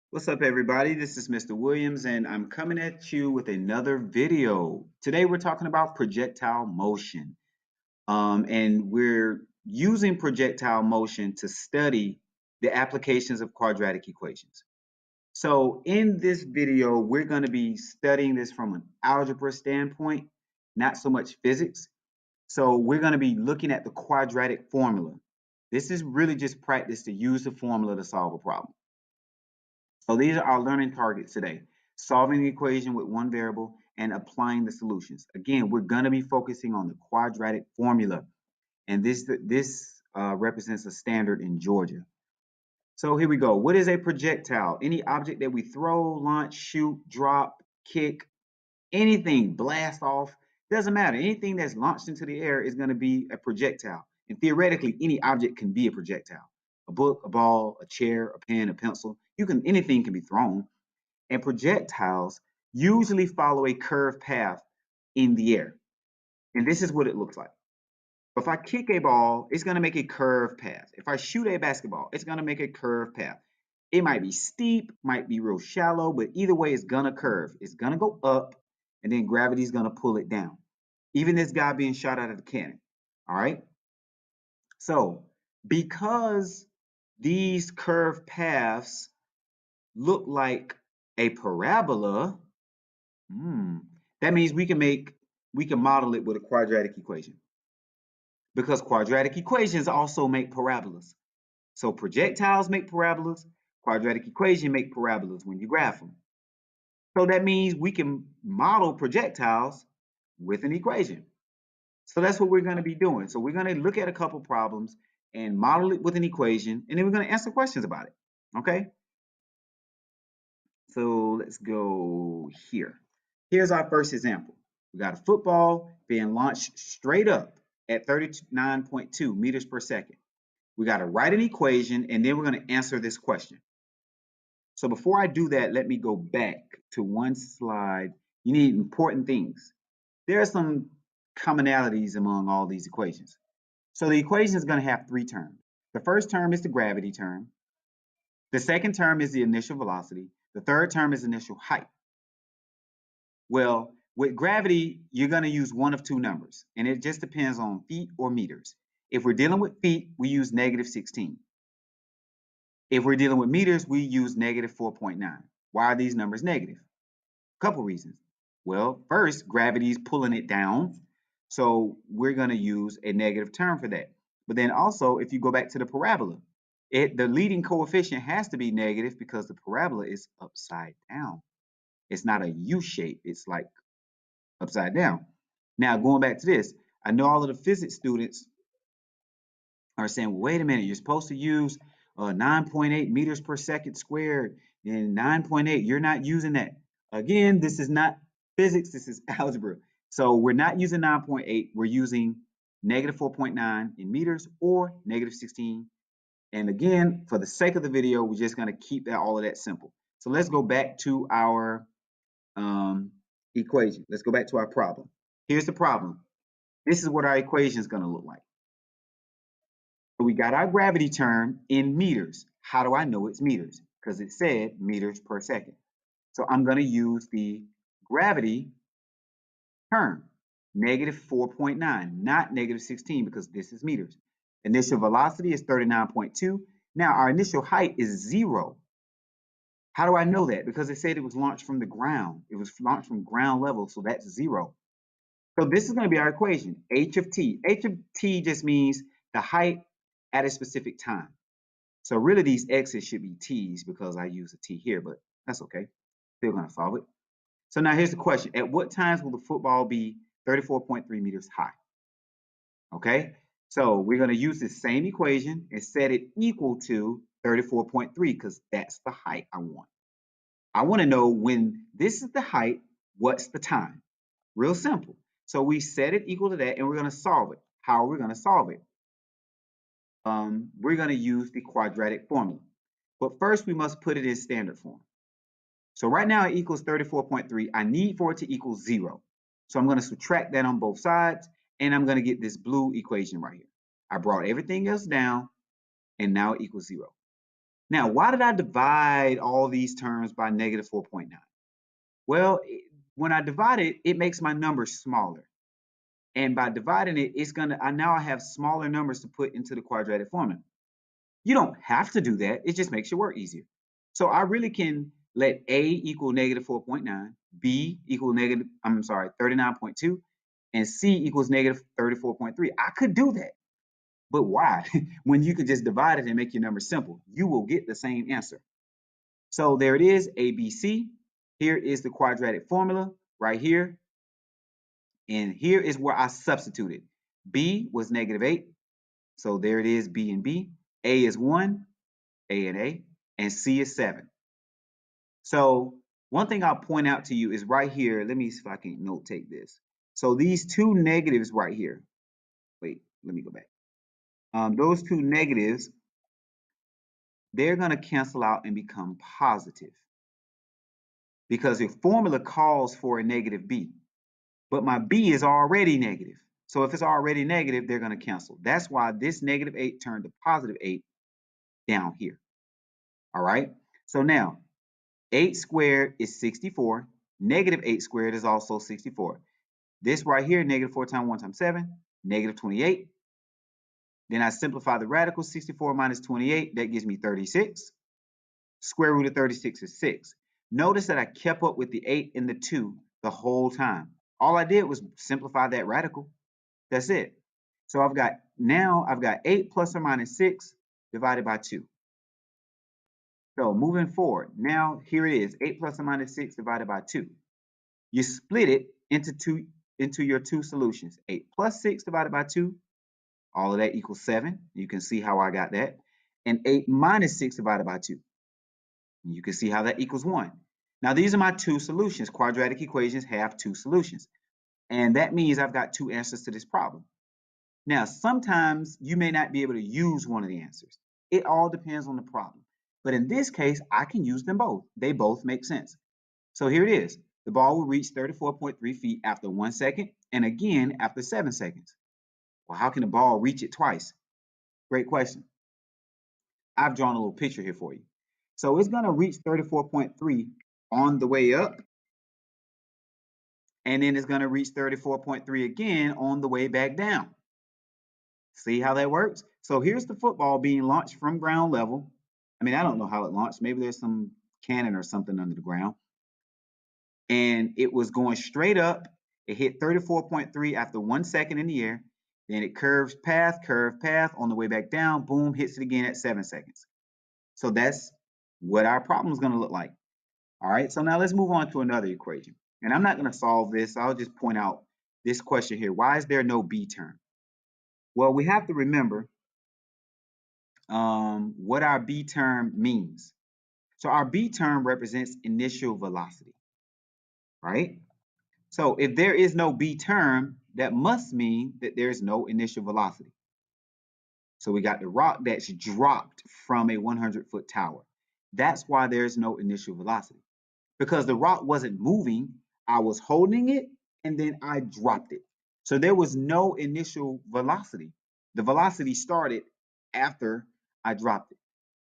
What's up, everybody? This is Mr. Williams, and I'm coming at you with another video. Today, we're talking about projectile motion, and we're using projectile motion to study the applications of quadratic equations. So, in this video, we're going to be studying this from an algebra standpoint, not so much physics. So, we're going to be looking at the quadratic formula. This is really just practice to use the formula to solve a problem. So these are our learning targets today. Solving the equation with one variable and applying the solutions. Again, we're going to be focusing on the quadratic formula. And this represents a standard in Georgia. So here we go. What is a projectile? Any object that we throw, launch, shoot, drop, kick, anything, blast off, doesn't matter. Anything that's launched into the air is going to be a projectile. And theoretically, any object can be a projectile. A book, a ball, a chair, a pen, a pencil. Anything can be thrown. And projectiles usually follow a curved path in the air. And this is what it looks like. If I kick a ball, it's going to make a curved path. If I shoot a basketball, it's going to make a curved path. It might be steep, might be real shallow, but either way, it's going to curve. It's going to go up, and then gravity is going to pull it down. Even this guy being shot out of the cannon. All right. So, because these curved paths look like a parabola, that means we can model it with a quadratic equation. Because quadratic equations also make parabolas. So projectiles make parabolas, quadratic equation make parabolas when you graph them. So that means we can model projectiles with an equation. So that's what we're going to be doing. So we're going to look at a couple problems and model it with an equation, and then we're going to answer questions about it. Okay? So let's go here. Here's our first example. We got a football being launched straight up at 39.2 meters per second. We got to write an equation, and then we're going to answer this question. So before I do that, let me go back to one slide. You need important things. There are some commonalities among all these equations. So the equation is going to have three terms. The first term is the gravity term. The second term is the initial velocity. The third term is initial height. Well, with gravity, you're going to use one of two numbers, and it just depends on feet or meters. If we're dealing with feet, we use negative 16. If we're dealing with meters, we use negative 4.9. Why are these numbers negative? A couple reasons. Well, first, gravity is pulling it down, so we're going to use a negative term for that. But then also, if you go back to the parabola, the leading coefficient has to be negative because the parabola is upside down. It's not a U shape, it's like upside down. Now, going back to this, I know all of the physics students are saying, well, wait a minute, you're supposed to use 9.8 meters per second squared and 9.8. You're not using that. Again, this is not physics, this is algebra. So we're not using 9.8, we're using negative 4.9 in meters or negative 16. And again, for the sake of the video, we're just going to keep all of that simple. So let's go back to our equation. Let's go back to our problem. Here's the problem. This is what our equation is going to look like. So we got our gravity term in meters. How do I know it's meters? Because it said meters per second. So I'm going to use the gravity term, negative 4.9, not negative 16, because this is meters. Initial velocity is 39.2. Now our initial height is 0. How do I know that? Because it said it was launched from the ground. It was launched from ground level, so that's 0. So this is going to be our equation, h of t. H of t just means the height at a specific time. So really these x's should be t's because I use a t here, but that's okay. Still going to solve it. So now here's the question. At what times will the football be 34.3 meters high? Okay, so we're going to use the same equation and set it equal to 34.3 because that's the height I want. I want to know when this is the height, what's the time? Real simple. So we set it equal to that and we're going to solve it. How are we going to solve it? We're going to use the quadratic formula. But first we must put it in standard form. So right now it equals 34.3. I need for it to equal 0. So I'm going to subtract that on both sides and I'm going to get this blue equation right here. I brought everything else down and now it equals 0. Now, why did I divide all these terms by negative 4.9? Well, when I divide it, it makes my numbers smaller. And by dividing it, now I have smaller numbers to put into the quadratic formula. You don't have to do that. It just makes your work easier. So I really can let A equal negative 4.9, B equal 39.2, and C equals negative 34.3. I could do that. But why? When you could just divide it and make your number simple, you will get the same answer. So there it is, ABC. Here is the quadratic formula right here. And here is where I substituted. B was negative 8. So there it is, B and B. A is 1, A and A. And C is 7. So one thing I'll point out to you is right here. Let me see if I can note take this. So these two negatives right here. Wait, let me go back. Those two negatives, they're going to cancel out and become positive because the formula calls for a negative b, but my b is already negative. So if it's already negative, they're going to cancel. That's why this negative 8 turned to positive 8 down here. All right. So now 8 squared is 64. Negative 8 squared is also 64. This right here, negative 4 times 1 times 7, negative 28. Then I simplify the radical, 64 minus 28, that gives me 36. Square root of 36 is 6. Notice that I kept up with the 8 and the 2 the whole time. All I did was simplify that radical. That's it. So I've got 8 plus or minus 6 divided by 2. So moving forward, now here it is, 8 plus or minus 6 divided by 2. You split it into your two solutions. 8 plus 6 divided by 2, all of that equals 7. You can see how I got that. And 8 minus 6 divided by 2. You can see how that equals 1. Now, these are my two solutions. Quadratic equations have two solutions. And that means I've got two answers to this problem. Now, sometimes you may not be able to use one of the answers. It all depends on the problem. But in this case, I can use them both. They both make sense. So here it is. The ball will reach 34.3 feet after 1 second and again after 7 seconds. Well, how can the ball reach it twice? Great question. I've drawn a little picture here for you. So it's going to reach 34.3 on the way up, and then it's going to reach 34.3 again on the way back down. See how that works? So here's the football being launched from ground level. I mean, I don't know how it launched. Maybe there's some cannon or something under the ground. And it was going straight up. It hit 34.3 after 1 second in the air. Then it curves path on the way back down. Boom, hits it again at 7 seconds. So that's what our problem is going to look like. All right, so now let's move on to another equation. And I'm not going to solve this. I'll just point out this question here. Why is there no b term? Well, we have to remember what our b term means. So our b term represents initial velocity, right? So if there is no b term, that must mean that there's no initial velocity. So we got the rock that's dropped from a 100-foot tower. That's why there's no initial velocity. Because the rock wasn't moving, I was holding it and then I dropped it. So there was no initial velocity. The velocity started after I dropped it.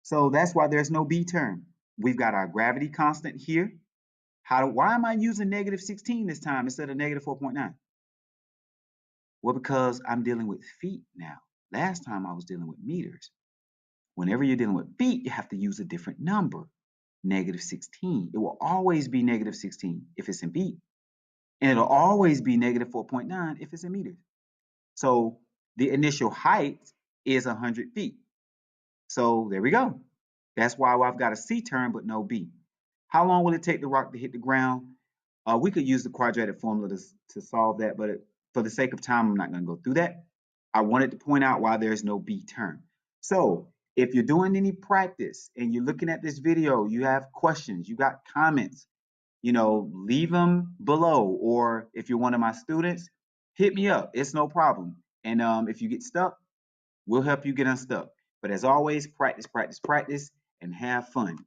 So that's why there's no b term. We've got our gravity constant here. Why am I using negative 16 this time instead of negative 4.9? Well, because I'm dealing with feet now. Last time I was dealing with meters. Whenever you're dealing with feet, you have to use a different number. Negative 16. It will always be negative 16 if it's in feet. And it'll always be negative 4.9 if it's in meters. So the initial height is 100 feet. So there we go. That's why I've got a C term but no B. How long will it take the rock to hit the ground? We could use the quadratic formula to solve that, but for the sake of time, I'm not going to go through that. I wanted to point out why there's no B term. So if you're doing any practice and you're looking at this video, you have questions, you got comments, leave them below. Or if you're one of my students, hit me up. It's no problem. And if you get stuck, we'll help you get unstuck. But as always, practice, practice, practice, and have fun.